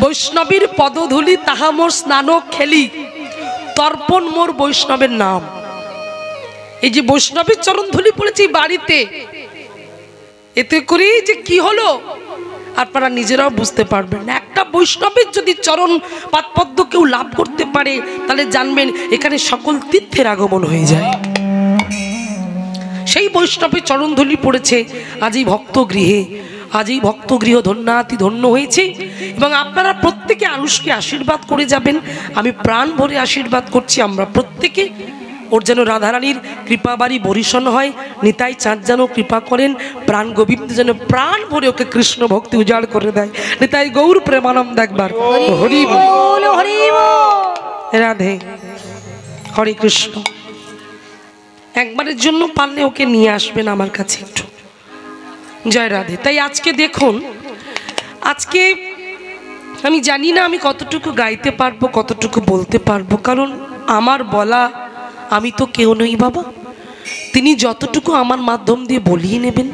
বৈষ্ণবীর পদধূলি তাহা মোর স্নান খেলি, তর্পণ মোর বৈষ্ণবের নাম। এই যে বৈষ্ণবের চরণ ধুলি পড়েছে বাড়িতে, এতে করে যে কি হলো আপনারা নিজেরাও বুঝতে পারবেন না। একটা বৈষ্ণবের যদি চরণ পাদপদ্ম কেউ লাভ করতে পারে তাহলে জানবেন এখানে সকল তীর্থের আগমন হয়ে যায়। সেই বৈষ্ণবের চরণ ধুলি পড়েছে আজ এই ভক্ত গৃহে, আজ এই ভক্ত গৃহ ধন্যাতি ধন্য হয়েছে। এবং আপনারা প্রত্যেকে আনুষকে আশীর্বাদ করে যাবেন, আমি প্রাণ ভরে আশীর্বাদ করছি। আমরা প্রত্যেকে ওর যেন রাধারানীর কৃপা বাড়ি বরিশন হয়, নিতাই চাঁদ যেন কৃপা করেন, প্রাণ গোবিন্দ যেন প্রাণ ভরে ওকে কৃষ্ণ ভক্তি উজাড় করে দেয়। নিতাই গৌর প্রেমানন্দ। একবার হরি বল, হরি বল, রাধে, হরে কৃষ্ণ। একবারের জন্য পারলে ওকে নিয়ে আসবেন আমার কাছে একটু। জয় রাধে। তাই আজকে দেখুন, আজকে আমি জানি না আমি কতটুকু গাইতে পারবো, কতটুকু বলতে পারবো, কারণ আমার বলা, আমি তো কেউ নই বাবা। তিনি যতটুকু আমার মাধ্যম দিয়ে বলিয়ে নেবেন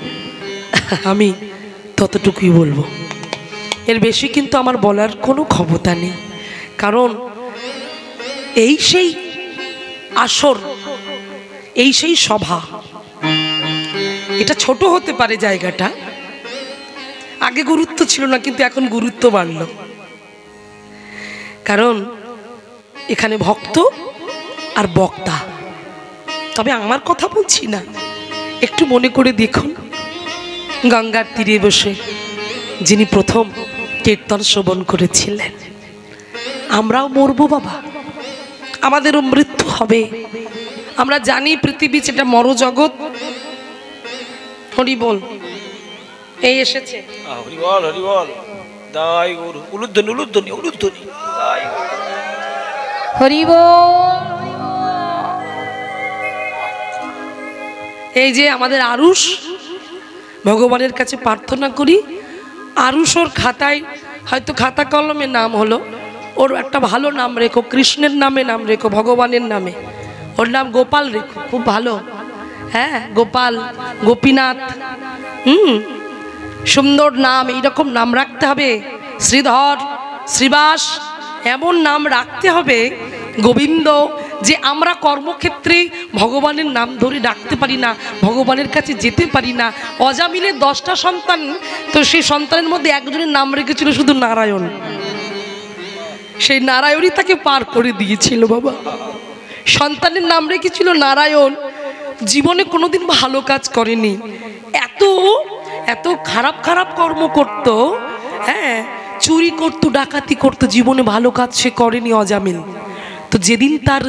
আমি ততটুকুই বলবো, এর বেশি কিন্তু আমার বলার কোনো ক্ষমতা নেই। কারণ এই সেই আসর, এই সেই সভা। এটা ছোট হতে পারে জায়গাটা, আগে গুরুত্ব ছিল না কিন্তু এখন গুরুত্ব বাড়ল। কারণ এখানে ভক্ত আর বক্তা। তবে আমার কথা বলছি না, একটু মনে করে দেখুন, গঙ্গার তীরে বসে যিনি প্রথম কীর্তন শ্রবণ করেছিলেন। আমরাও মরবো বাবা, আমাদেরও মৃত্যু হবে। আমরা জানি পৃথিবী যেটা মরজগৎ। হরি বল, এই এসেছে হরি বল, হরি বল, দাই গুরু, উলুধ্বনি, উলুধ্বনি, উলুধ্বনি, দাই হরি বল। এই যে আমাদের আরুষ, ভগবানের কাছে প্রার্থনা করি, আরুষ ওর খাতায় হয়তো খাতা কলমে নাম হলো, ওর একটা ভালো নাম রেখো, কৃষ্ণের নামে নাম রেখো, ভগবানের নামে। ওর নাম গোপাল রেখো, খুব ভালো। হ্যাঁ, গোপাল, গোপীনাথ, সুন্দর নাম। এইরকম নাম রাখতে হবে। শ্রীধর, শ্রীবাস, এমন নাম রাখতে হবে গোবিন্দ, যে আমরা কর্মক্ষেত্রে ভগবানের নাম ধরে ডাকতে পারি না, ভগবানের কাছে যেতে পারি না। অজামিলের 10টা সন্তান, তো সেই সন্তানের মধ্যে একজনের নাম রেখেছিল শুধু নারায়ণ। সেই নারায়ণই তাকে পার করে দিয়েছিল বাবা। সন্তানের নাম রেখেছিল নারায়ণ। জীবনে কোনোদিন ভালো কাজ করেনি, এত এত খারাপ খারাপ কর্ম করত। হ্যাঁ, চুরি করতো, ডাকাতি করতো, জীবনে ভালো কাজ সে করেনি অজামিল। তো যেদিন তার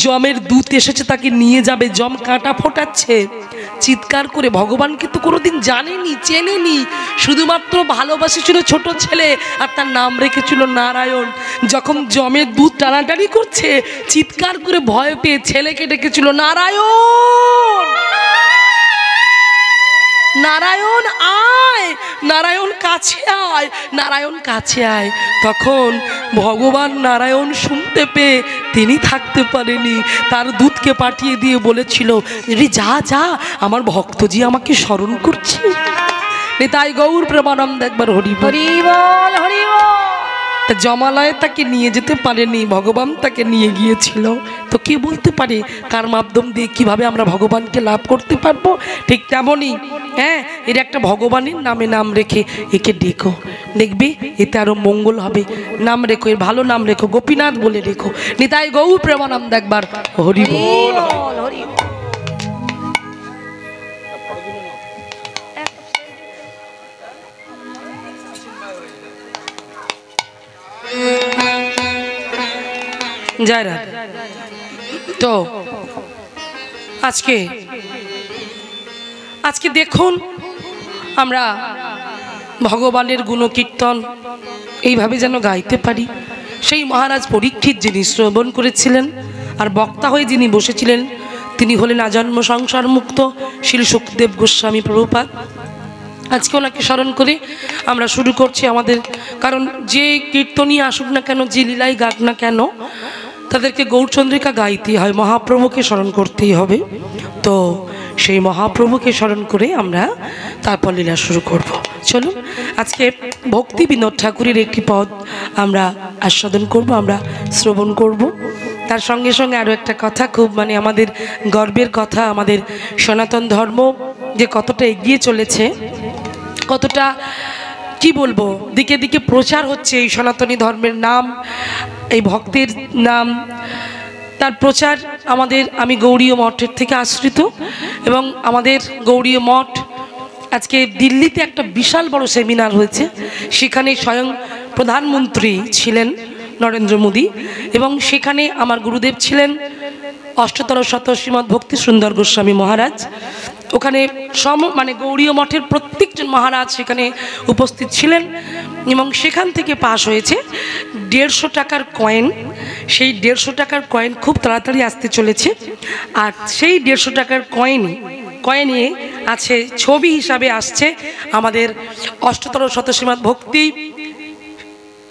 যমের দূত এসেছে তাকে নিয়ে যাবে, যম কাঁটা ফোটাচ্ছে, চিৎকার করে, ভগবানকে তো কোনোদিন জানেনি, চেনেনি, শুধুমাত্র ভালোবাসেছিল ছোট ছেলে আর তার নাম রেখেছিল নারায়ণ। যখন যমের দূত টানাটানি করছে, চিৎকার করে ভয় পেয়ে ছেলেকে ডেকেছিল নারায়ণ, নারায়ণ আয়, নারায়ণ কাছে আয়, নারায়ণ কাছে আয়। তখন ভগবান নারায়ণ শুনতে পেয়ে তিনি থাকতে পারেনি, তার দূতকে পাঠিয়ে দিয়ে বলেছিল, রে যা যা, আমার ভক্তজি আমাকে স্মরণ করছে। তাই গৌর প্রেমানন্দ। একবার হরি হরি বল, হরি বল। জমালয়ে তাকে নিয়ে যেতে পারেনি, ভগবান তাকে নিয়ে গিয়েছিল। তো কে বলতে পারে কার মাধ্যম দিয়ে কিভাবে আমরা ভগবানকে লাভ করতে পারবো? ঠিক তেমনই হ্যাঁ, এর একটা ভগবানের নামে নাম রেখে একে ডেকো, দেখবে এতে আরো মঙ্গল হবে। নাম রেখো, এর ভালো নাম রেখো, গোপীনাথ বলে রেখো। নিতাই গৌর প্রেমানন্দ। একবার হরি বল, হরি বল। জয় রাধে। তো আজকে দেখুন, আমরা ভগবানের গুণকীর্তন এইভাবে যেন গাইতে পারি। সেই মহারাজ পরীক্ষিত যিনি শ্রবণ করেছিলেন আর বক্তা হয়ে যিনি বসেছিলেন, তিনি হলেন আজন্ম সংসার মুক্ত শ্রী সুখদেব গোস্বামী প্রভুপাদ। আজকে ওনাকে স্মরণ করে আমরা শুরু করছি আমাদের। কারণ যে কীর্তনই আসুক না কেন, যে লীলাই গাক না কেন, তাদেরকে গৌরচন্দ্রিকা গাইতেই হয়, মহাপ্রভুকে স্মরণ করতেই হবে। তো সেই মহাপ্রভুকে স্মরণ করে আমরা তারপর লীলা শুরু করব। চলুন আজকে ভক্তি বিনোদ ঠাকুরের একটি পদ আমরা আস্বাদন করব, আমরা শ্রবণ করব। তার সঙ্গে সঙ্গে আরও একটা কথা, খুব মানে আমাদের গর্বের কথা, আমাদের সনাতন ধর্ম যে কতটা এগিয়ে চলেছে, কতটা কি বলবো, দিকে দিকে প্রচার হচ্ছে এই সনাতনী ধর্মের নাম, এই ভক্তের নাম, তার প্রচার আমাদের, আমি গৌড়ীয় মঠের থেকে আশ্রিত এবং আমাদের গৌড়ীয় মঠ আজকে দিল্লিতে একটা বিশাল বড় সেমিনার হয়েছে, সেখানে স্বয়ং প্রধানমন্ত্রী ছিলেন নরেন্দ্র মোদী এবং সেখানে আমার গুরুদেব ছিলেন অষ্টতর শত শ্রীমৎ ভক্তি সুন্দর গোস্বামী মহারাজ। ওখানে মানে গৌড়ীয় মঠের প্রত্যেকজন মহারাজ সেখানে উপস্থিত ছিলেন এবং সেখান থেকে পাশ হয়েছে 150 টাকার কয়েন। সেই 150 টাকার কয়েন খুব তাড়াতাড়ি আসতে চলেছে, আর সেই 150 টাকার কয়েনে আছে ছবি হিসাবে আসছে আমাদের অষ্টতর শত শ্রীমৎ ভক্তি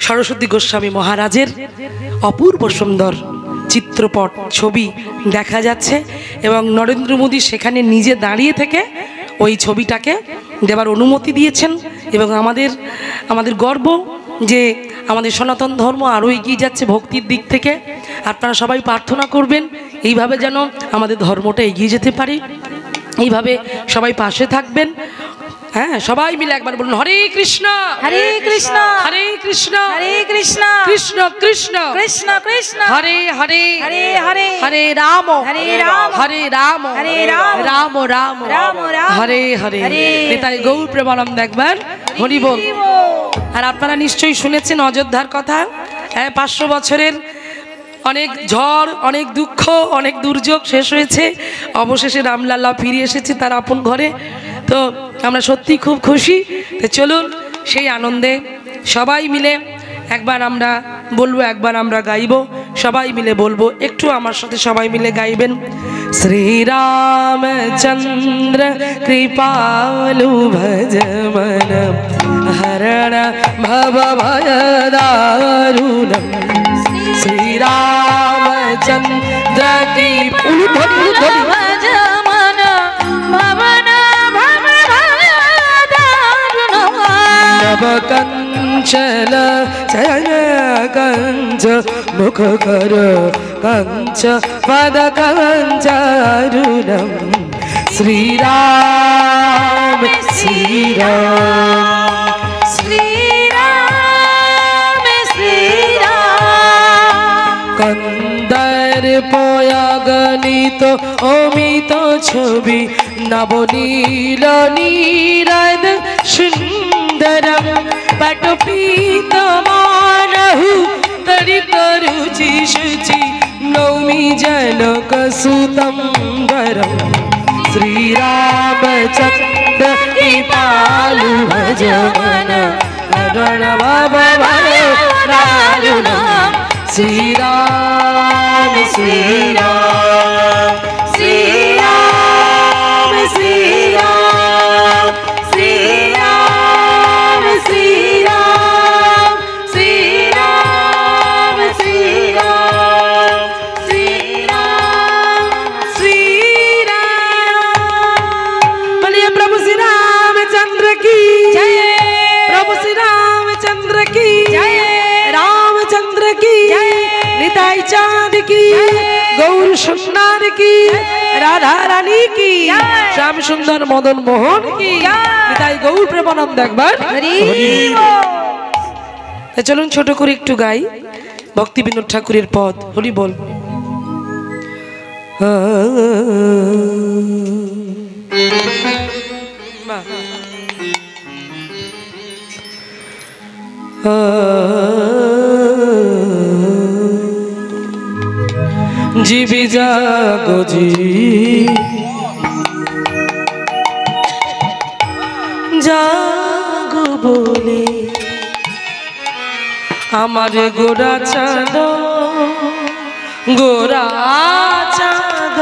সরস্বতী গোস্বামী মহারাজের অপূর্ব সুন্দর চিত্রপট ছবি দেখা যাচ্ছে এবং নরেন্দ্র মোদী সেখানে নিজে দাঁড়িয়ে থেকে ওই ছবিটাকে দেওয়ার অনুমতি দিয়েছেন এবং আমাদের গর্ব যে আমাদের সনাতন ধর্ম আরও এগিয়ে যাচ্ছে ভক্তির দিক থেকে। আপনারা সবাই প্রার্থনা করবেন এইভাবে যেন আমাদের ধর্মটা এগিয়ে যেতে পারে, এইভাবে সবাই পাশে থাকবেন। হ্যাঁ, সবাই মিলে একবার বলুন হরে কৃষ্ণ হরে কৃষ্ণ হরে কৃষ্ণ হরে কৃষ্ণ কৃষ্ণ কৃষ্ণ কৃষ্ণ কৃষ্ণ হরে হরে হরে হরে হরে রাম হরে রাম হরে রাম হরে রাম রাম রাম রাম রাম হরে হরে হরে। তাই গৌর প্রেমানন্দ একবার হরি বল। আর আপনারা নিশ্চয়ই শুনেছেন অযোধ্যার কথা, 500 বছরের অনেক ঝড়, অনেক দুঃখ, অনেক দুর্যোগ শেষ হয়েছে, অবশেষে রামলাল্লা ফিরে এসেছে তার আপন ঘরে। তো আমরা সত্যি খুব খুশি। তো চলুন সেই আনন্দে সবাই মিলে একবার আমরা বলবো, একবার আমরা গাইব, সবাই মিলে বলবো, একটু আমার সাথে সবাই মিলে গাইবেন। শ্রীরামচন্দ্র কৃপালু ভজ মন হরণ ভব ভয় দারুণম। শ্রীরামচন্দ্র কি कंचल चरण कंच मुख कर कंच पद कंचारुणम। श्री राम श्री राम श्री राम श्री राम कंदर पोया गणित अमित छवि नवनील नीरद सुंदरम पटपीतमानहु तरितरुचि शुचि नौमि जनकसुतं वरं। श्रीरामचन्द्र कृपालु भज मन हरण भव भय दारुणम्। श्रीराम श्रीराम श्रीराम श्रीराम श्रीराम श्रीराम श्रीराम श्रीराम श्रीराम श्रीराम। बोलिए प्रभु श्री रामचंद्र की जय, प्रभु श्री रामचंद्र की जय, रामचंद्र की जय, निताई चांद की, गौर सुंदर की, राधा रानी की, श्याम सुंदर मदन मोहन की, निताई गौर प्रेमानंद একবার হরি বল। চলুন ছোট করে একটু গাই ভক্তি বিনোদ ঠাকুরের পদ, হরি বল। জীবি জাগো জি জাগো বলে আমার গোরা চাঁদ, গোরা চাঁদ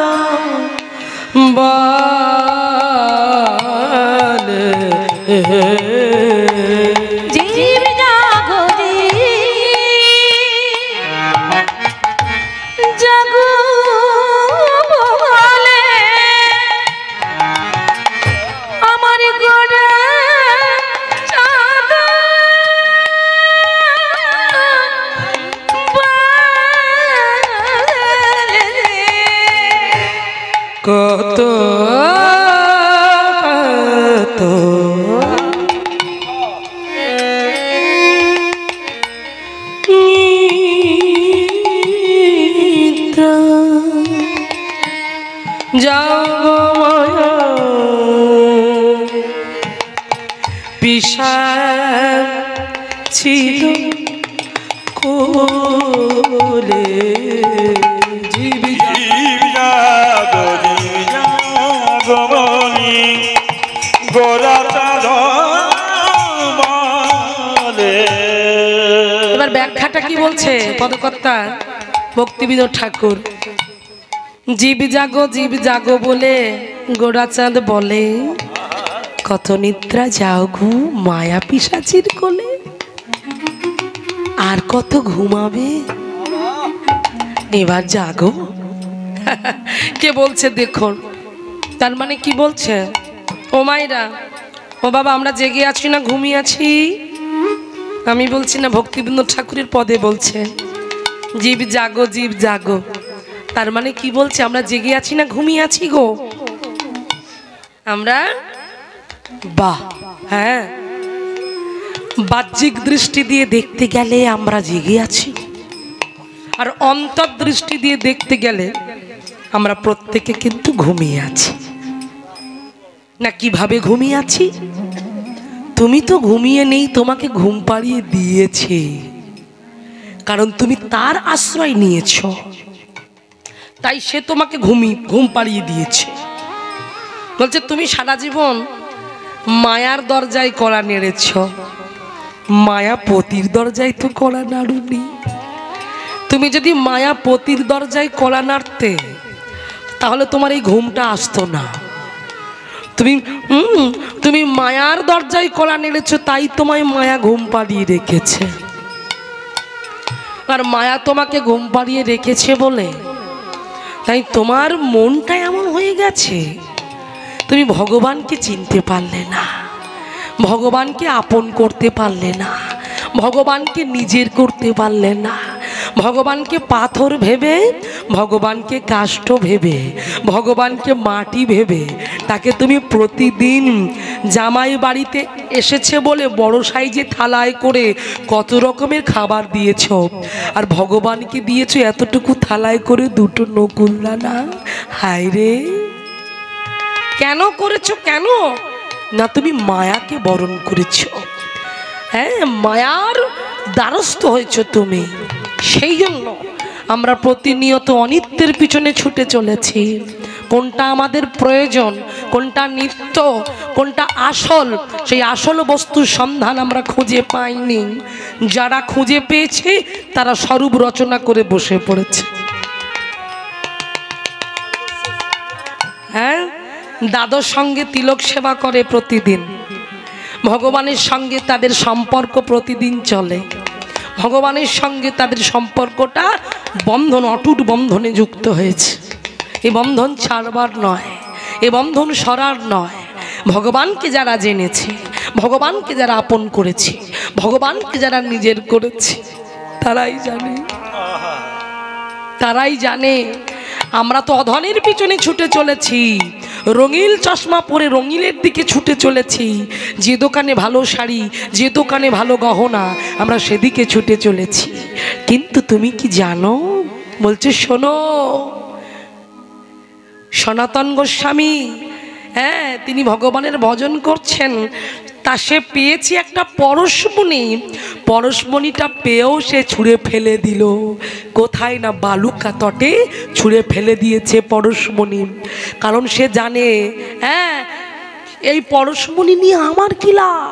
বালে জীব জাগো জি জাগো বলে পিশাচির কোলে জীব এবার ব্যাখ্যাটা কি বলছে পদকর্তা ভক্তিবিনোদ ঠাকুর? জীব জাগো বলে গোরাচাঁদ বলে, কত নিদ্রা যাও ঘুম মায়া পিশাচির কোলে, আর কত ঘুমাবে, এবার জাগো। কে বলছে দেখুন, তার মানে কি বলছে? ও মায়েরা, ও বাবা, আমরা জেগে আছি না ঘুমিয়ে আছি? আমি বলছি না, ভক্তিবিনোদ ঠাকুরের পদে বলছে জীব জাগো। তার মানে কি বলছে? আমরা জেগে আছি না ঘুমিয়ে আছি গো? আমরা, বাহ, হ্যাঁ, বাহ্যিক দৃষ্টি দিয়ে দেখতে গেলে আমরা জেগে আছি, আর অন্তর্দৃষ্টি দিয়ে দেখতে গেলে আমরা প্রত্যেকে কিন্তু ঘুমিয়ে আছি। না কিভাবে ঘুমিয়ে আছি? তুমি তো ঘুমিয়ে নেই, তোমাকে ঘুম পাড়িয়ে দিয়েছে, কারণ তুমি তার আশ্রয় নিয়েছ, তাই সে তোমাকে ঘুম পাড়িয়ে দিয়েছে। বলছে তুমি সারা জীবন মায়ার দরজায় কড়া নেড়েছ, মায়াপতির দরজায় তো কড়া নাড়ুনি। তুমি যদি মায়াপতির দরজায় কড়া নাড়তে, তাহলে তোমার এই ঘুমটা আসতো না। তুমি মায়ার দরজায় কড়া নেড়েছো, তাই তোমায় মায়া ঘুম পাড়িয়ে রেখেছে। আর মায়া তোমাকে ঘুম পাড়িয়ে রেখেছে বলে তাই তোমার মনটা এমন হয়ে গেছে, তুমি ভগবানকে চিনতে পারলে না, ভগবানকে আপন করতে পারলে না, ভগবানকে নিজের করতে পারলে না। ভগবানকে পাথর ভেবে, ভগবানকে কাষ্ঠ ভেবে, ভগবানকে মাটি ভেবে তাকে তুমি প্রতিদিন জামাই বাড়িতে এসেছে বলে বড় সাইজে থালায় করে কত রকমের খাবার দিয়েছ, আর ভগবানকে দিয়েছ এতটুকু থালায় করে দুটো নকুলদানা। হায় রে, কেন করেছো? কেন না, তুমি মায়াকে বরণ করেছ, হ্যাঁ, মায়ার দ্বারস্থ হয়েছ তুমি। সেই জন্য আমরা প্রতিনিয়ত অনিত্যের পিছনে ছুটে চলেছি। কোনটা আমাদের প্রয়োজন, কোনটা নিত্য, কোনটা আসল, সেই আসল বস্তুর সন্ধান আমরা খুঁজে পাইনি। যারা খুঁজে পেয়েছে তারা স্বরূপ রচনা করে বসে পড়েছে। হ্যাঁ, দাদর সঙ্গে তিলক সেবা করে প্রতিদিন, ভগবানের সঙ্গে তাদের সম্পর্ক প্রতিদিন চলে, ভগবানের সঙ্গে তাদের সম্পর্কটা বন্ধন, অটুট বন্ধনে যুক্ত হয়েছে। এই বন্ধন ছাড়বার নয়, এ বন্ধন সরার নয়। ভগবানকে যারা জেনেছে, ভগবানকে যারা আপন করেছে, ভগবানকে যারা নিজের করেছে, তারাই জানে, তারাই জানে। আমরা তো অধনের পিছনে ছুটে চলেছি, রঙিল চশমা পরে রঙিলের দিকে ছুটে চলেছি। যে দোকানে ভালো শাড়ি, যে দোকানে ভালো গহনা, আমরা সেদিকে ছুটে চলেছি। কিন্তু তুমি কি জানো? বলছে শোনো, সনাতন গোস্বামী, হ্যাঁ, তিনি ভগবানের ভজন করছেন, তা সে পেয়েছে একটা পরশমণি, পরশমণিটা পেয়েও সে ছুঁড়ে ফেলে দিল। কোথায় না বালুকা তটে ছুঁড়ে ফেলে দিয়েছে পরশমণি, কারণ সে জানে, হ্যাঁ, এই পরশমণি নিয়ে আমার কি লাভ।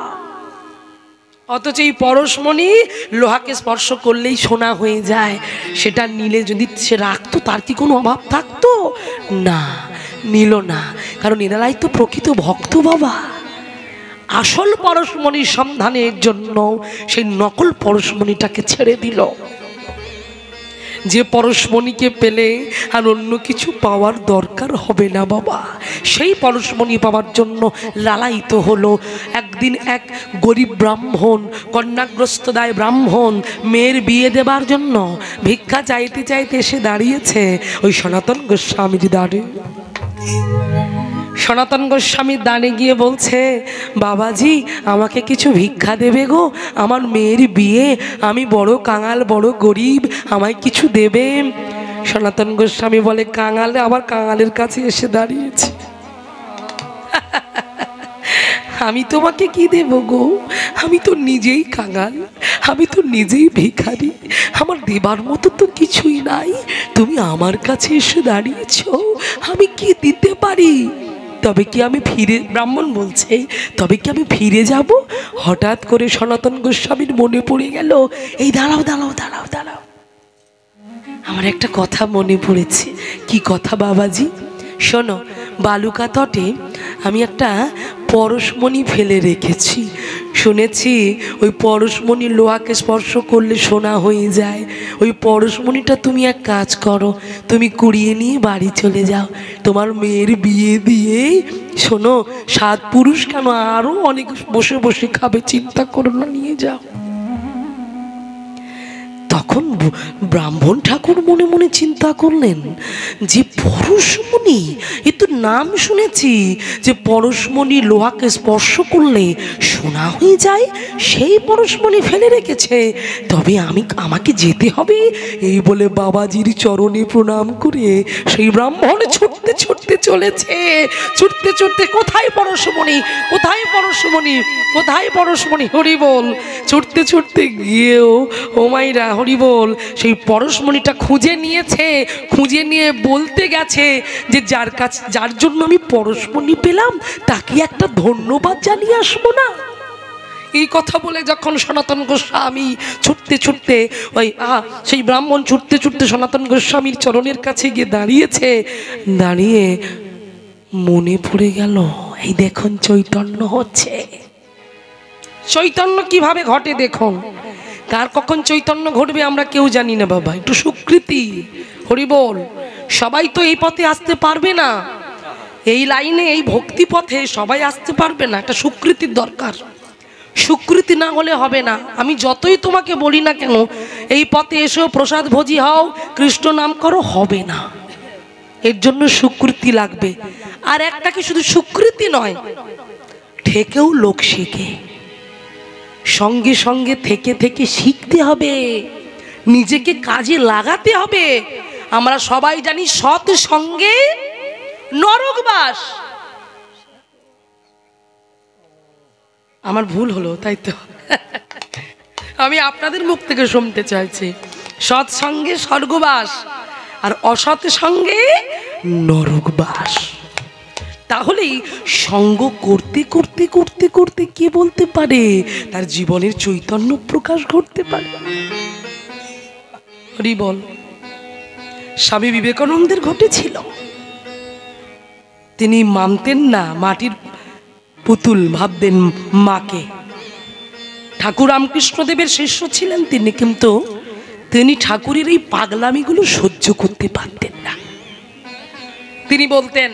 অথচ এই পরশমণি লোহাকে স্পর্শ করলেই সোনা হয়ে যায়, সেটা নিলে যদি সে রাখতো তার কি কোনো অভাব থাকতো? না, নিল না, কারণ এনারাই তো প্রকৃত ভক্ত বাবা। আসল পরশমণির সন্ধানের জন্য সেই নকল পরশমণিটাকে ছেড়ে দিল। যে পরশমণিকে পেলে আর অন্য কিছু পাওয়ার দরকার হবে না বাবা, সেই পরশমণি পাওয়ার জন্য লালায়িত হলো। একদিন এক গরিব ব্রাহ্মণ, কন্যাগ্রস্ত দায় ব্রাহ্মণ, মেয়ের বিয়ে দেবার জন্য ভিক্ষা চাইতে চাইতে এসে দাঁড়িয়েছে ওই সনাতন গোস্বামীর দ্বারে। সনাতন গোস্বামীর দানে গিয়ে বলছে, বাবাজি আমাকে কিছু ভিক্ষা দেবে গো, আমার মেয়ের বিয়ে, আমি বড় কাঙাল, বড় গরিব, আমায় কিছু দেবে। সনাতন গোস্বামী বলে, কাঙালে আবার কাঙালের কাছে এসে দাঁড়িয়েছে। আমি তোমাকে কি দেব গো? আমি তো নিজেই কাঙাল, আমি তো নিজেই ভিখারি, আমার দেবার মতো তো কিছুই নাই। তুমি আমার কাছে এসে দাঁড়িয়েছ, আমি কি দিতে পারি? তবে কি আমি ফিরে, ব্রাহ্মণ বলছে, তবে কি আমি ফিরে যাব? হঠাৎ করে সনাতন গোস্বামীর মনে পড়ে গেল, এই দাঁড়াও দাঁড়াও দাঁড়াও দাঁড়াও, আমার একটা কথা মনে পড়েছে। কি কথা বাবাজি? শোনো, বালুকা তটে আমি একটা পরশমণি ফেলে রেখেছি। শুনেছি ওই পরশমণি লোহাকে স্পর্শ করলে সোনা হয়ে যায়। ওই পরশমণিটা তুমি এক কাজ করো, তুমি কুড়িয়ে নিয়ে বাড়ি চলে যাও। তোমার মেয়ের বিয়ে দিয়ে, শোনো, 7 পুরুষ কেন, আরও অনেক বসে বসে খাবে, চিন্তা করো না, নিয়ে যাও। তখন ব্রাহ্মণ ঠাকুর মনে মনে চিন্তা করলেন যে পরশমণি, এ তো নাম শুনেছি যে পরশমণি লোহাকে স্পর্শ করলে সোনা হয়ে যায়, সেই পরশমণি ফেলে রেখেছে। তবে আমাকে যেতে হবে। এই বলে বাবাজির চরণে প্রণাম করে সেই ব্রাহ্মণ ছুটতে ছুটতে চলেছে। ছুটতে ছুটতে, কোথায় পরশমণি, কোথায় পরশমণি, কোথায় পরশমণি, হরি বল। ছুটতে ছুটতে গিয়েও ও মাইরা হরি বল, সেই পরশমণিটা খুঁজে নিয়েছে। খুঁজে নিয়ে বলতে গেছে যে যার জন্য আমি পরশমণি পেলাম তাকে একটা ধন্যবাদ জানিয়ে আসবো না? এই কথা বলে যখন সনাতন গোস্বামী ছুটতে ছুটতে সেই ব্রাহ্মণ ছুটতে ছুটতে সনাতন গোস্বামীর চরণের কাছে গিয়ে দাঁড়িয়েছে, দাঁড়িয়ে মনে পড়ে গেল, এই দেখুন চৈতন্য হচ্ছে। চৈতন্য কিভাবে ঘটে দেখুন। কার কখন চৈতন্য ঘটবে আমরা কেউ জানি না বাবা, একটু স্বীকৃতি, হরি বল। সবাই তো এই পথে আসতে পারবে না, এই লাইনে, এই ভক্তি পথে সবাই আসতে পারবে না। একটা স্বীকৃতির দরকার, স্বীকৃতি না হলে হবে না। আমি যতই তোমাকে বলি না কেন, এই পথে এসো, প্রসাদ ভোজি হও, কৃষ্ণ নাম করো, হবে না। এর জন্য স্বীকৃতি লাগবে। আর একটা কি শুধু স্বীকৃতি নয়, থেকেও লোক শেখে। সঙ্গে সঙ্গে থেকে থেকে শিখতে হবে, নিজেকে কাজে লাগাতে হবে। আমরা সবাই জানি সৎ সঙ্গে নরকবাস। আমার ভুল হলো তাই তো, আমি আপনাদের মুখ থেকে শুনতে চাইছি, সৎ সঙ্গে স্বর্গবাস আর অসৎ সঙ্গে নরকবাস। তাহলেই সঙ্গ করতে করতে করতে করতে কে বলতে পারে তার জীবনের চৈতন্য প্রকাশ ঘটতে পারে? হরি বল। স্বামী বিবেকানন্দের ঘটেছিল, তিনি মানতেন না, মাটির পুতুল ভাবতেন মাকে। ঠাকুর রামকৃষ্ণদেবের শিষ্য ছিলেন তিনি, কিন্তু তিনি ঠাকুরের এই পাগলামিগুলো সহ্য করতে পারতেন না। তিনি বলতেন,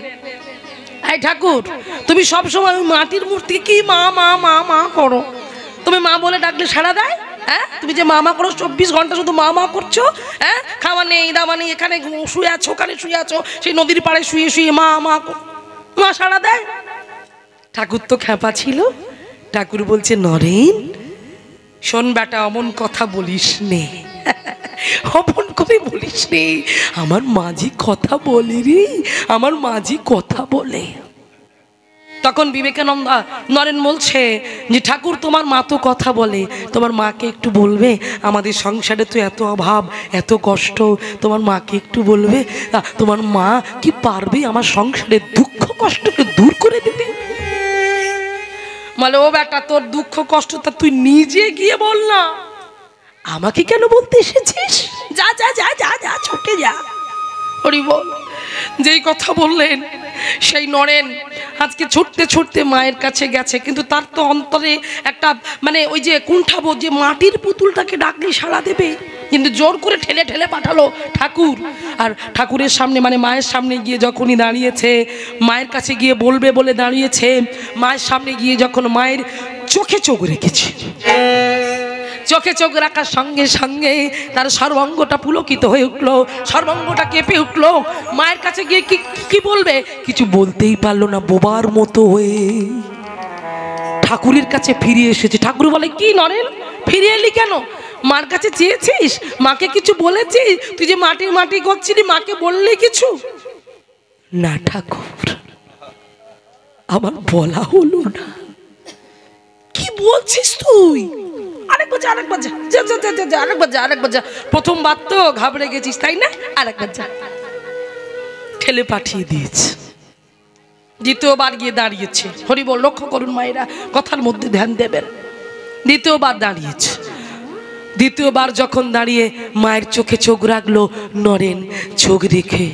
এই ঠাকুর, তুমি সবসময় মাটির মূর্তি কি মা মা মা মা করো, তুমি মা বলে ডাকলে সাড়া দেয়? হ্যাঁ, তুমি যে মা করো, 24 ঘন্টা শুধু মা করছো। হ্যাঁ, খাওয়া নেই দাওয়া নেই, এখানে শুয়ে আছো, ওখানে শুয়ে আছো, সেই নদীর পাড়ে শুয়ে শুয়ে মা মা সাড়া দেয়। ঠাকুর তো খ্যাপা ছিল। ঠাকুর বলছে, নরেন শোন বেটা, অমন কথা বলিস নে, অমন করে বলিস নে, আমার মাঝি কথা বলে রে, আমার মাঝি কথা বলে। তখন বিবেকানন্দ নরেন বলছে যে ঠাকুর, তোমার মা তো কথা বলে, তোমার মাকে একটু বলবে, আমাদের সংসারে তো এত অভাব, এত কষ্ট, তোমার মাকে একটু বলবে, তোমার মা কি পারবে আমার সংসারের দুঃখ কষ্টকে দূর করে দিতে? বলে, ও বেটা, তোর দুঃখ কষ্টটা তুই নিজে গিয়ে বল না, আমাকে কেন বলতে এসেছিস? যা যা যা যা যা, ছুটে যা। হরি বল। যেই কথা বললেন, সেই নরেন আজকে ছুটতে ছুটতে মায়ের কাছে গেছে, কিন্তু তার তো অন্তরে একটা ওই যে কুণ্ঠাবোধ, যে মাটির পুতুলটাকে ডাকলে সাড়া দেবে, কিন্তু জোর করে ঠেলে ঠেলে পাঠালো ঠাকুর। আর ঠাকুরের সামনে মায়ের সামনে গিয়ে যখনই দাঁড়িয়েছে, মায়ের কাছে গিয়ে বলবে বলে দাঁড়িয়েছে, মায়ের সামনে গিয়ে যখন মায়ের চোখে চোখ রেখেছে, চোখে চোখ রাখার সঙ্গে সঙ্গে তার সর্বাঙ্গটা পুলকিত হয়ে উঠলো, সর্বাঙ্গটা কেঁপে উঠলো। মায়ের কাছে গিয়ে কি বলবে, কিছু বলতেই পারলো না, বোবার মতো হয়ে ঠাকুরের কাছে ফিরে এসেছে। ঠাকুর বলে, কি নরেন, ফিরে এলি কেন? মার কাছে চেয়েছিস? মাকে কিছু বলেছিস? তুই যে মাটি মাটি করছিলি, মাকে বললি কিছু? না ঠাকুর, আমার বলা হলো না। বলছিস তুই? আরেকবার যা, আরেকবার যা, যা যা যা যা, আরেকবার যা, আরেকবার যা। প্রথমবার তো ঘাবড়ে গেছিস তাই না, আরেকবার যা। ঠেলে পাঠিয়ে দিয়েছে। দ্বিতীয়বার গিয়ে দাঁড়িয়েছে। হরি বল, লক্ষ্য করুন মায়েরা, কথার মধ্যে ধ্যান দেবেন। দ্বিতীয়বার দাঁড়িয়েছে। দ্বিতীয়বার যখন দাঁড়িয়ে মায়ের চোখে চোখ রাখলো, নরেন চোখ রেখে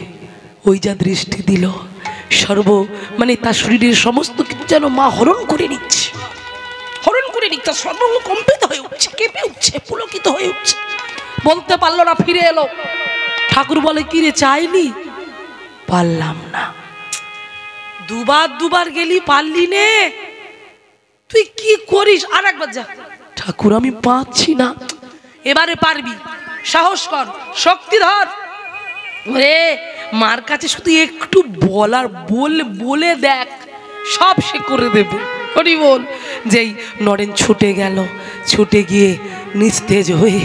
ওই যা দৃষ্টি দিল, মানে তার শরীরের সমস্ত কিছু যেন মা হরণ করে নিচ্ছে, হরণ করে নিচ্ছে। তার সর্বাঙ্গ কম্পিত হয়ে উঠছে, কেঁপে উঠছে, পুলকিত হয়ে উঠছে। বলতে পারলো না, ফিরে এলো। ঠাকুর বলে, কি রে চাইলি? পারলাম না। দুবার গেলি, পারলি নে, তুই কি করিস? আর একবার যা। ঠাকুর আমি পাচ্ছি না। এবারে পারবি, সাহস কর, শক্তি ধর। রে মার কাছে শুধু একটু বলার, বলে দেখ, সব সে করে দেবে। হরি বল। যেই নরেন ছুটে গেল, ছুটে গিয়ে নিস্তেজ হয়ে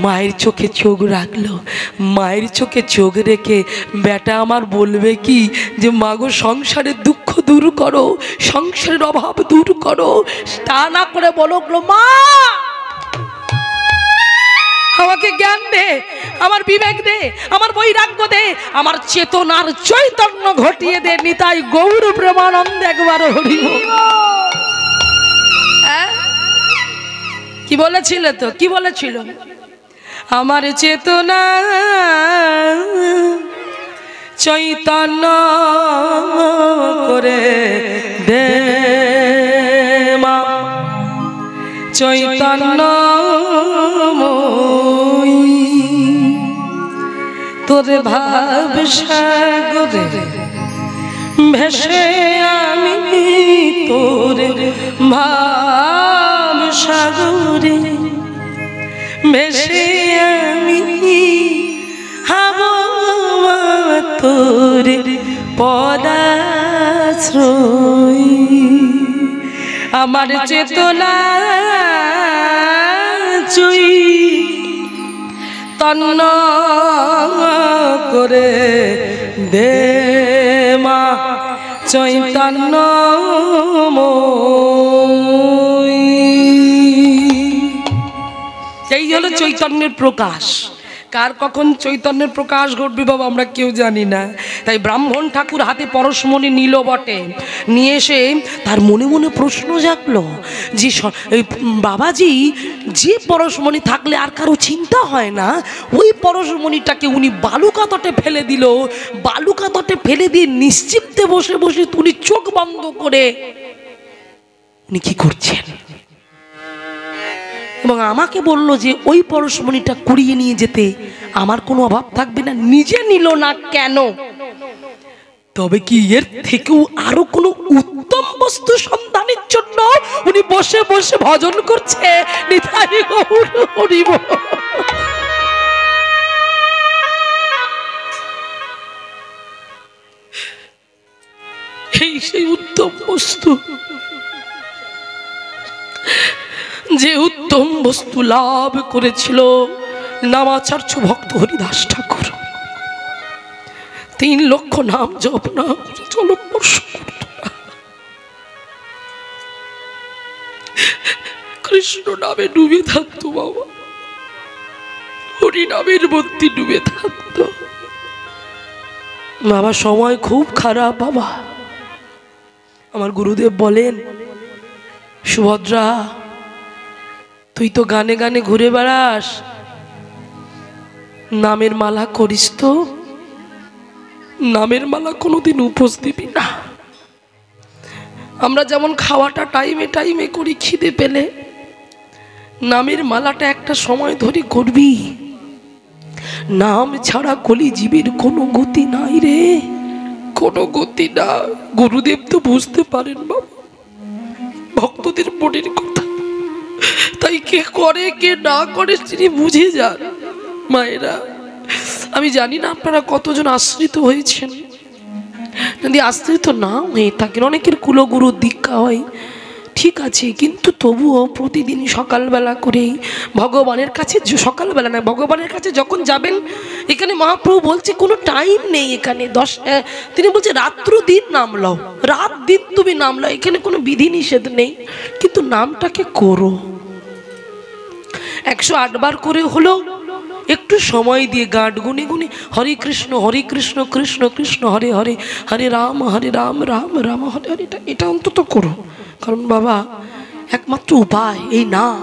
মায়ের চোখে চোখ রাখলো। মায়ের চোখে চোখ রেখে বেটা আমার বলবে কি, যে মাগো সংসারের দুঃখ দূর করো, সংসারের অভাব দূর করো। তা না করে বলো, মা আমাকে জ্ঞান দে, আমার বিবেক দে, আমার বৈরাগ্য দে, আমার চেতনার চৈতন্য ঘটিয়ে দে। নিতাই গৌর প্রেমানন্দ একবার হরি বল। কি বলেছিল তো, কি বলেছিল? আমার চেতনা চৈতন্য করে দে মা, চৈতন্য তোর ভাব সাগরে ভেসে আমি, তোর ভাব সাগরে ভেসে আমি হব, তোর পদাশ্রয়। আমার চেতনা চৈতন্য করে দে মা, চৈতন্য এই হলো চৈতন্যের প্রকাশ। কার কখন চৈতন্যের প্রকাশ ঘটবে বাবা আমরা কেউ জানি না। তাই ব্রাহ্মণ ঠাকুর হাতে পরশমণি নিল বটে, নিয়ে এসে তার মনে মনে প্রশ্ন জাগলো যে বাবাজি, যে পরশমণি থাকলে আর কারো চিন্তা হয় না, ওই পরশমণিটাকে উনি বালুকা তটে ফেলে দিল। বালুকা তটে ফেলে দিয়ে নিশ্চিন্তে বসে বসে উনি চোখ বন্ধ করে উনি কি করছেন, এবং আমাকে বলল যে ওই পরশমণিটা কুড়িয়ে নিয়ে যেতে আমার কোনো অভাব থাকবে না। নিজে নিল না কেন? তবে কি এর থেকেও আরো কোনো উত্তম বস্তু সন্ধানের জন্য উনি বসে বসে ভজন করছে। নিতাই গৌর হরি বল। এই সেই উত্তম বস্তু, যে উত্তম বস্তু লাভ করেছিল নামাচার্য ভক্ত হরিদাস ঠাকুর। 3 লক্ষ নাম জপ না করে জলস্পর্শ করত না, কৃষ্ণ নামে ডুবে থাকতো বাবা, হরি নামের মধ্যে ডুবে থাকতো বাবা। সময় খুব খারাপ বাবা। আমার গুরুদেব বলেন, সুভদ্রা তুই তো গানে গানে ঘুরে বেড়াস, নামের মালা করিস তো? নামের মালা কোনোদিন উপোস দিবি না। আমরা যেমন খাওয়াটা টাইমে টাইমে করি, খিদে পেলে, নামের মালাটা একটা সময় ধরে করবি। নাম ছাড়া কলি জীবের কোনো গতি নাই রে, কোনো গতি না। গুরুদেব তো বুঝতে পারেন বাবা ভক্তদের মনের কথা, তাই কে করে কে না করে তিনি বুঝে যান। মায়েরা আমি জানি না আপনারা কতজন আশ্রিত হয়েছেন, যদি আশ্রিত না হয়ে থাকেন, অনেকের কুলগুরু দীক্ষা হয় ঠিক আছে, কিন্তু তবুও প্রতিদিন সকালবেলা করেই ভগবানের কাছে, সকালবেলা না ভগবানের কাছে যখন যাবেন এখানে মহাপ্রভু বলছে কোনো টাইম নেই এখানে। তিনি বলছে রাত্র দিন নাম লও, রাত দিন তুমি নাম লও, এখানে কোনো বিধি নিষেধ নেই, কিন্তু নামটাকে করো। 108 বার করে হলো, একটু সময় দিয়ে গাঁট গুনে গুনে হরে কৃষ্ণ কৃষ্ণ কৃষ্ণ হরে হরে, হরে রাম রাম রাম হরে হরে, এটা অন্তত করো। কারণ বাবা একমাত্র উপায় এই নাম,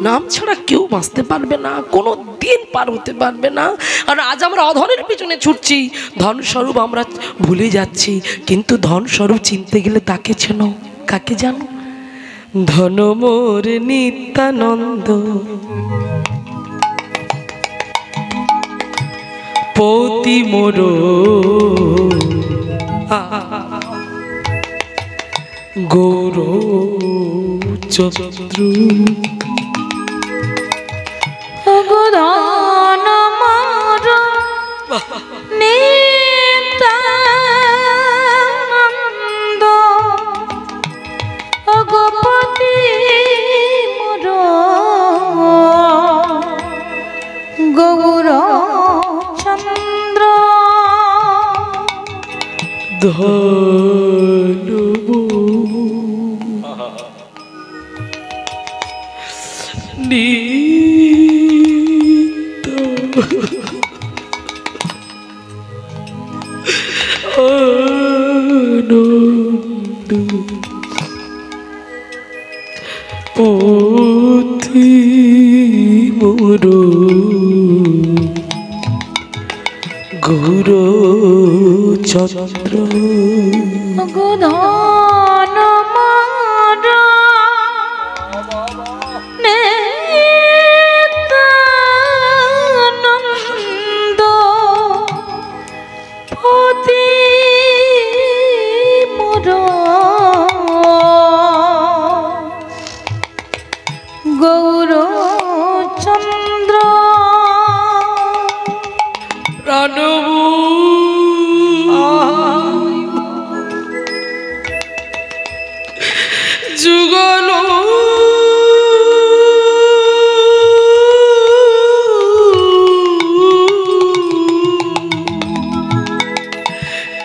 নাম ছাড়া কেউ বাঁচতে পারবে না, কোনো দিন পার হতে পারবে না। আর আজ আমরা অধনের পিছনে ছুটছি, ধন স্বরূপ আমরা ভুলে যাচ্ছি, কিন্তু ধন স্বরূপ চিনতে গেলে তাকে চেনো। কাকে জানো? ধন মোর নিত্যানন্দ পতি মোর গৌর চন্দ্র ধন মোর নিত্যানন্দ গোপতি মোর গৌর চন্দ্র ধন নিত্য আনন্দ পথি মোর গৌর চন্দ্র ধন মোর নিত্যানন্দ পতি মোর গৌর চন্দ্র প্রাণবু যুগল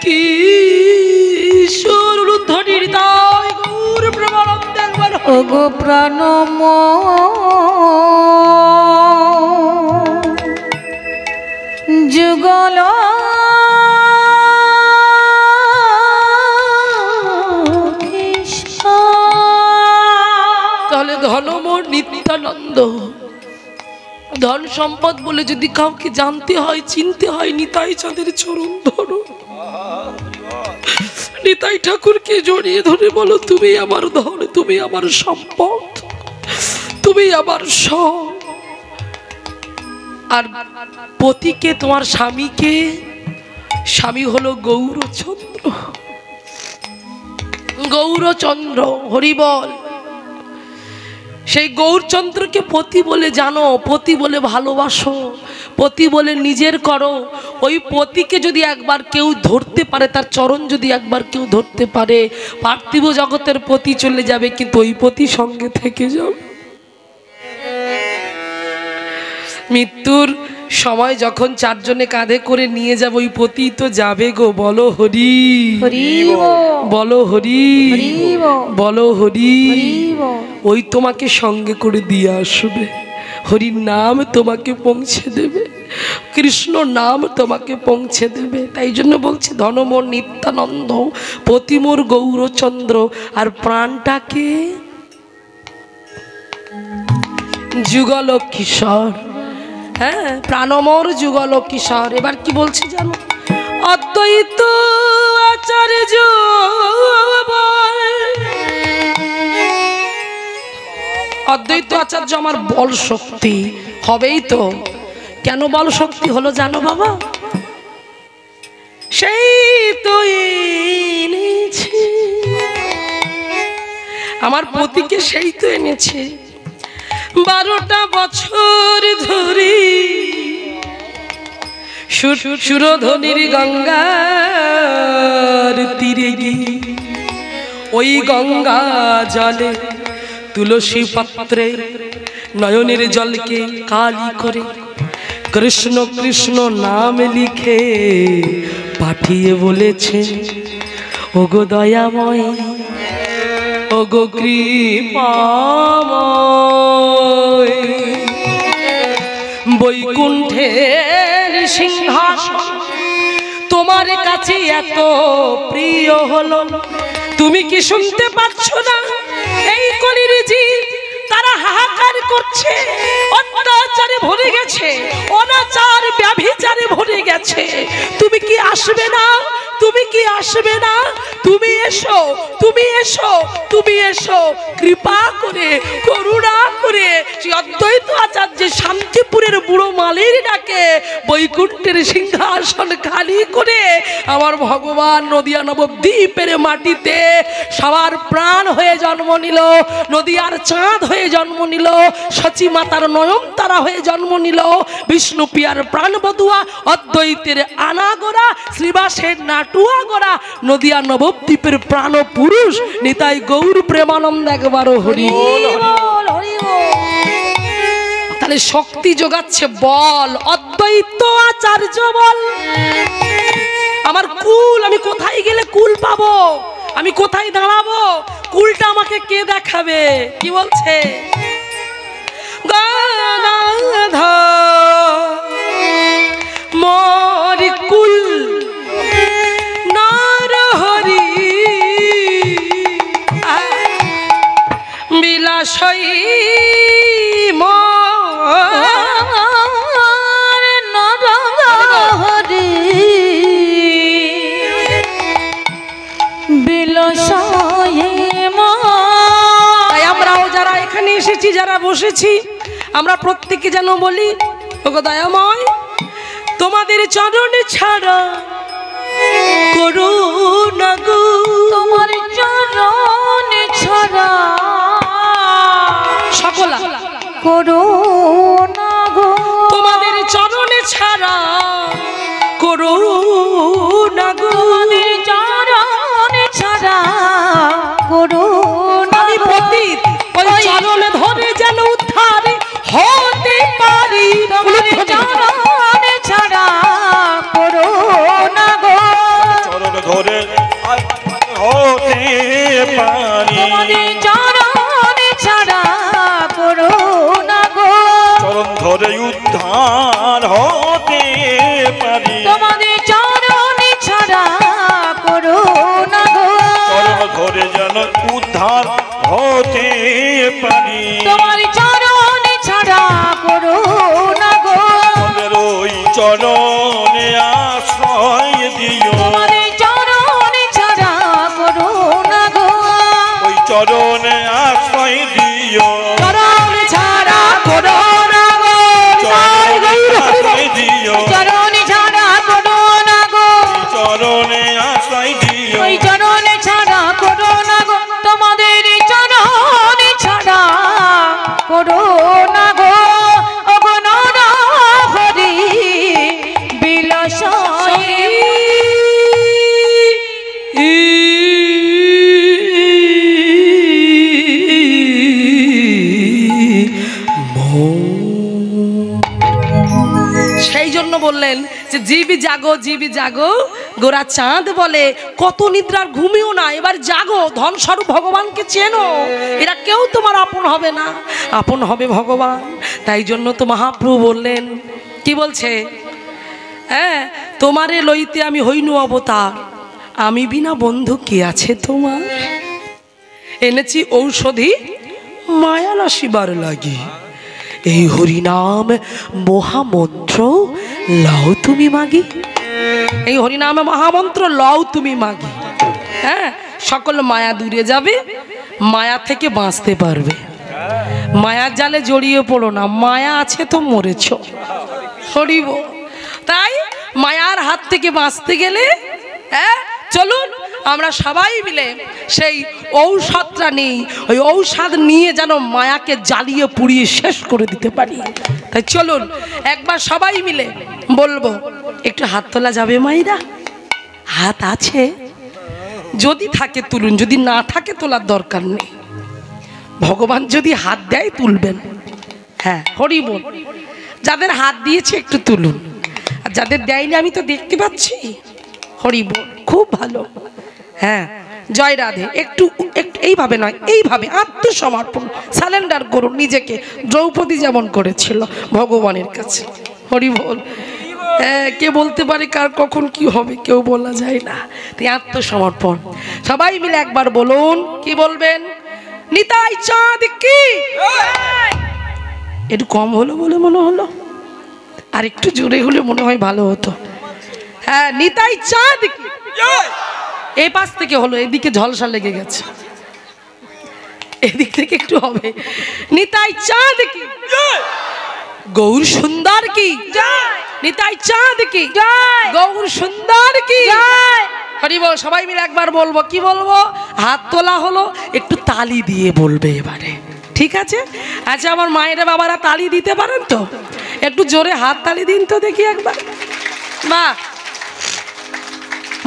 কিশোর ধ্বনির দায় গৌর প্রেমানন্দ একবার ওগো প্রাণ যুগল তাহলে ধনমোর নিত্যানন্দ, ধন সম্পদ বলে যদি কাউকে জানতে হয় চিনতে হয়, নিতাই চাঁদের চরণ ধরো, নিতাই ঠাকুরকে জড়িয়ে ধরে বলো তুমি আমার ধন, তুমি আমার সম্পদ, তুমি আমার সব। আর পতিকে তোমার স্বামীকে, স্বামী হলো গৌরচন্দ্র, গৌরচন্দ্র হরিবল। সেই গৌরচন্দ্রকে পতি বলে জানো, পতি বলে ভালোবাসো, পতি বলে নিজের করো। ওই পতিকে যদি একবার কেউ ধরতে পারে, তার চরণ যদি একবার কেউ ধরতে পারে, পার্থিব জগতের পতি চলে যাবে, কিন্তু ওই পতি সঙ্গে থেকে যাবে। মৃত্যুর সময় যখন চারজনে কাঁধে করে নিয়ে যাবে, ওই পতি তো যাবে গো, বলো হরি বলো হরি বলো হরি। ওই তোমাকে সঙ্গে করে দিয়ে আসবে, হরির নাম তোমাকে পৌঁছে দেবে, কৃষ্ণ নাম তোমাকে পৌঁছে দেবে। তাই জন্য বলছি ধনমোর নিত্যানন্দ পতিমোর গৌরচন্দ্র। আর প্রাণটাকে যুগল কিশোর, হ্যাঁ প্রাণমোর যুগল কিশোর। এবার কি বলছে জানো? অদ্বৈত আচার্য অদ্বৈত আচার্য আমার বল শক্তি হবেই তো। কেন বল শক্তি হলো জানো বাবা? সেই তো এনেছে আমার পতিকে, সেই তো এনেছে 12টা বছর ধরে সুরধনির গঙ্গার তীরে গিয়ে ওই গঙ্গা জলে তুলসী পত্রে নয়নের জলকে কালি করে কৃষ্ণ কৃষ্ণ নাম লিখে পাঠিয়ে বলেছে, ওগো দয়াময়, ওগো কৃপাময়, বৈকুণ্ঠের সিংহাসন তোমার কাছে এত প্রিয় হলো, তুমি কি শুনতে পাচ্ছ না? এই কলির জীব তারা হাহাকার করছে, অত্যাচারে ভরে গেছে, অনাচার ব্যভিচারে ভরে গেছে। তুমি কি আসবে না? তুমি কি আসবে না? তুমি এসো, তুমি এসো, তুমি এসো, কৃপা করে, করুণা করে শ্রী অদ্বৈত আচার্য শান্তিপুরের বুড়ো মালির ডাকে বৈকুণ্ঠের সিংহাসন খালি করে আমার ভগবান নদিয়া নবদ্বীপের মাটিতে সবার প্রাণ হয়ে জন্ম নিল, নদিয়ার চাঁদ হয়ে জন্ম নিল, সচী মাতার নয়নতারা হয়ে জন্ম নিল, বিষ্ণু পিয়ার প্রাণবধুয়া অদ্বৈতের আনাগোড়া, শ্রীবাসের নাটুয়া গোড়া, নদিয়া নবদ্বীপের প্রাণ পুরুষ নিতাই গৌর প্রেমানন্দ একবারও হরি বল, হরি বল। তাহলে শক্তি যোগাচ্ছে বল, অদ্বৈত আচার্য বল। আমার কুল, আমি কোথায় গেলে কুল পাবো? আমি কোথায় দাঁড়াবো? কুলটা আমাকে কে দেখাবে? কি বলছে? গদাধর মোর কুল নরহরি বিলাসই মোর নরহরি বিলাসই তাই আমরাও যারা এখানে এসেছি, যারা বসেছি, আমরা প্রত্যেকে যেন বলি, ওগো দয়াময়, তোমাদের চরণ ছাড়া করুণা গো, তোমার চরণ ছাড়া সকলা করুণা গো, তোমাদের চরণ ছাড়া করুণা গো, তোমাদের চরণ ছাড়া করুণা আমি পতিত ওই চরণ ধরে যেন উদ্ধার হতে পারি, তোমার চরণ ছাড়া করুণা গো, চরণ ধরে হতে পারি, তোমাদের চরণ ছাড়া করুণা গো, চরণ ধরে উদ্ধার হতে পারি, তোমাদের চরণ ছাড়া করুণা গো, চরণ ধরে যেন উদ্ধার হতে পারি, তোমার চরণ ছাড়া করুণা গো, তোমাদের ওই চরণে আশ্রয় দিও, তোমাদের চরণ ছাড়া করুণা গো, ওই চরণে আশ্রয় দিও, চরণ ছাড়া করুণা গো, চরণে আশ্রয় দিও, চরণ ছাড়া করুণা গো, চরণে আশ্রয় দিও, ওই চরণ ছাড়া করুণা গো, তোমাদের চরণ ছাড়া করুণা গো, ওগো নরহরি বিলাসই সেই জন্য বললেন যে জীবি জাগো, জীবি জাগো, গোরা চাঁদ বলে কত নিদ্রার ঘুমিও না, এবার জাগো, ধন স্বরূপ ভগবানকে চেনো, এরা কেউ তোমার আপন হবে না, আপন হবে ভগবান। তাই জন্য তো মহাপ্রভু বললেন, কি বলছে? হ্যাঁ, তোমারে লইতে আমি হইনু অবতার, আমি বিনা বন্ধু কি আছে তোমার, এনেছি ঔষধি মায়া নাশিবার লাগি, এই হরিনাম মহামন্ত্র লও তুমি মাগি, এই হরিনামে মহামন্ত্র লও তুমি মাগি। হ্যাঁ, সকল মায়া দূরে যাবে, মায়া থেকে বাঁচতে পারবে। মায়ার জালে জড়িয়ে পড়ো না, মায়া আছে তো মরেছ, সরিব। তাই মায়ার হাত থেকে বাঁচতে গেলে হ্যাঁ চলুন আমরা সবাই মিলে সেই ঔষধটা নিই, ওই ঔষধ নিয়ে যেন মায়াকে জ্বালিয়ে পুড়িয়ে শেষ করে দিতে পারি। তাই চলুন একবার সবাই মিলে বলবো, একটু হাত তোলা যাবে মাইরা? হাত আছে? যদি থাকে তুলুন, যদি না থাকে তোলার দরকার নেই। ভগবান যদি হাত দেয় তুলবেন। হ্যাঁ, হরি বল। যাদের হাত দিয়েছে একটু তুলুন, আর যাদের দেয়নি আমি তো দেখতে পাচ্ছি। হরি বল, খুব ভালো। হ্যাঁ, জয় রাধে। একটু এইভাবে নয়, এইভাবে আত্মসমর্পণ, সারেন্ডার করুন নিজেকে, দ্রৌপদী যেমন করেছিল ভগবানের কাছে। হরি বল। হ্যাঁ, কে বলতে পারে কার কখন কি হবে, কেউ বলা যায় না। তাই আত্মসমর্পণ। সবাই মিলে একবার বলুন, কি বলবেন? নিতাই চাঁদ কি। একটু কম হলো বলে মনে হলো, আর একটু জোরে হলে মনে হয় ভালো হতো। হ্যাঁ, নিতাই চাঁদ কি। এই পাশ থেকে হলো, এদিকে ঝলসা লেগে গেছে, এদিক থেকে একটু হবে। নিতাই চাঁদ কি। গৌর সুন্দর কি। নিতাই চাঁদ কি। গৌর সুন্দর কি। হরি বল। সবাই মিলে একবার বলবো, কি বলবো? হাত তোলা হলো, একটু তালি দিয়ে বলবে এবারে, ঠিক আছে? আচ্ছা, আমার মায়েরা বাবারা তালি দিতে পারেন তো? একটু জোরে হাত তালি দিন তো দেখি একবার। মা,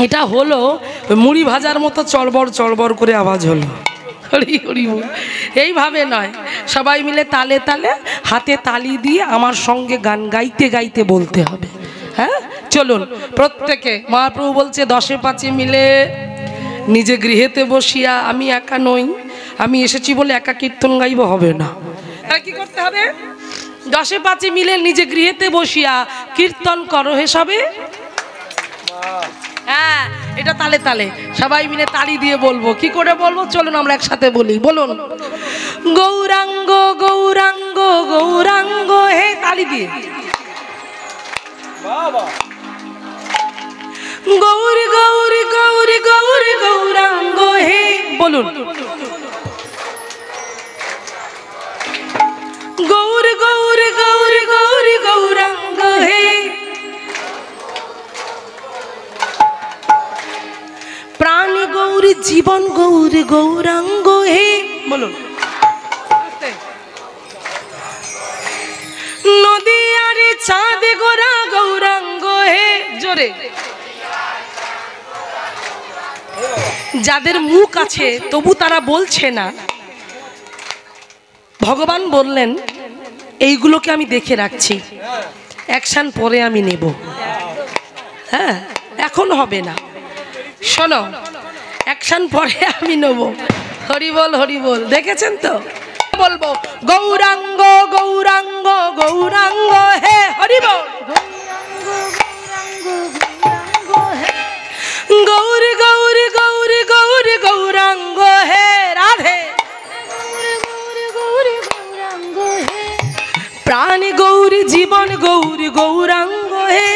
এটা হলো মুড়ি ভাজার মতো চড়বড় চড়বড় করে আওয়াজ হলো। হরি হরি বল। এইভাবে নয়, সবাই মিলে তালে তালে হাতে তালি দিয়ে আমার সঙ্গে গান গাইতে গাইতে বলতে হবে। হ্যাঁ, চলুন প্রত্যেকে। মহাপ্রভু বলছে 10 5 মিলে নিজে গৃহেতে বসিয়া, আমি একা নই, আমি এসেছি বলে একা কীর্তন গাইব হবে না। তাহলে কি করতে হবে? 10 5 মিলে নিজে গৃহেতে বসিয়া কীর্তন করো হে সবে। হ্যাঁ, এটা তালে তালে সবাই মিলে তালি দিয়ে বলবো। কি করে বলবো? চলুন আমরা একসাথে বলি। বলুন, গৌরাঙ্গ গৌরাঙ্গ গৌরাঙ্গ হে। তালি দিয়ে। গৌরী গৌরী গৌরী গৌরী গৌরাঙ্গ হে। বলুন, গৌর গৌর গৌর গৌর গৌরাঙ্গ হে। প্রাণ গৌর জীবন গৌর গৌরাঙ্গ হে। বলুন, নদী আরে চাঁদে গোরা গৌরাঙ্গ হে। জোরে। যাদের মুখ আছে তবু তারা বলছে না, ভগবান বললেন এইগুলোকে আমি দেখে রাখছি, অ্যাকশন পরে আমি নেব। হ্যাঁ, এখন হবে না, শোনো, অ্যাকশন পরে আমি নেব। হরি বল হরি বল। দেখেছেন তো? বলবো গৌরাঙ্গ গৌরাঙ্গ গৌরাঙ্গ হে। হরি বল। গৌর গৌর গৌর গৌর গৌরাঙ্গ হে। রাধে। প্রাণ গৌর জীবন গৌর গৌরাঙ্গ হে।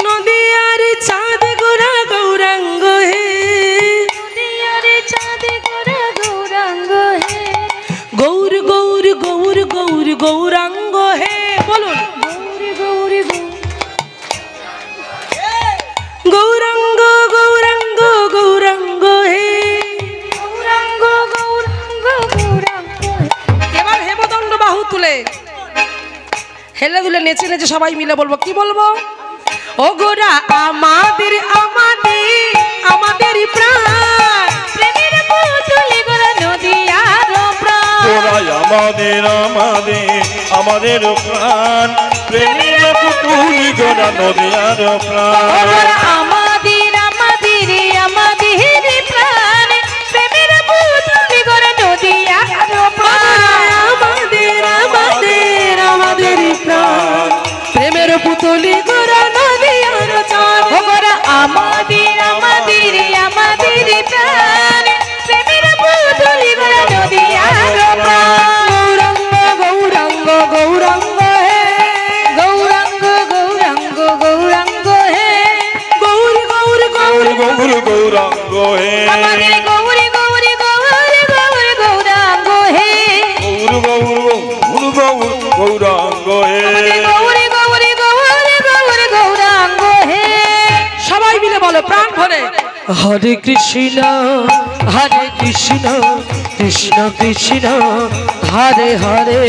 নদী আর চাঁদ গোরা গৌরাঙ্গ হে। গৌর গৌর গৌর গৌর গৌরাঙ্গ হে। বলুন, গৌরাঙ্গ গৌরাঙ্গ গৌরাঙ্গ হে। এবার হেমদণ্ড বাহু তুলে হেলে দুলে নেচে নেচে সবাই মিলে বলবো। কি বলবো? ও গোরা আমাদের আমাদের আমাদের প্রাণ, প্রেমের পুতুলি গোরা নদী আর প্রাণ। গোরা আমাদের আমাদের আমাদের প্রাণ, প্রেমের পুতুলি গোরা নদী আর প্রাণ। আমাদের আমাদের আমাদের প্রাণ, প্রেমের পুতুলি গোরা নদী আর প্রাণ। আমাদের আমাদের আমাদের প্রাণ, প্রেমের পুতুলি গোরা নদী আর চাঁদ। গোরা আমাদের আমাদের আমাদের প্রাণ, প্রেমের পুতুলি গোরা নদী আর প্রাণ। গৌরাঙ্গ গৌরাঙ্গ হে। গৌরাঙ্গ গৌরাঙ্গ গৌরাঙ্গ হে। গৌর গৌর গৌর গৌর গৌরাঙ্গ হে। আমাদের গৌরী গৌরী গৌরী গৌরী গৌরাঙ্গ হে। গৌর গৌর গৌর গৌর গৌরাঙ্গ হে। গৌরী গৌরী গৌরী গৌরী গৌরাঙ্গ হে। সবাই মিলে বলো প্রাণ ভরে। হরে কৃষ্ণ কৃষ্ণ কৃষ্ণ কৃষ্ণ হরে হরে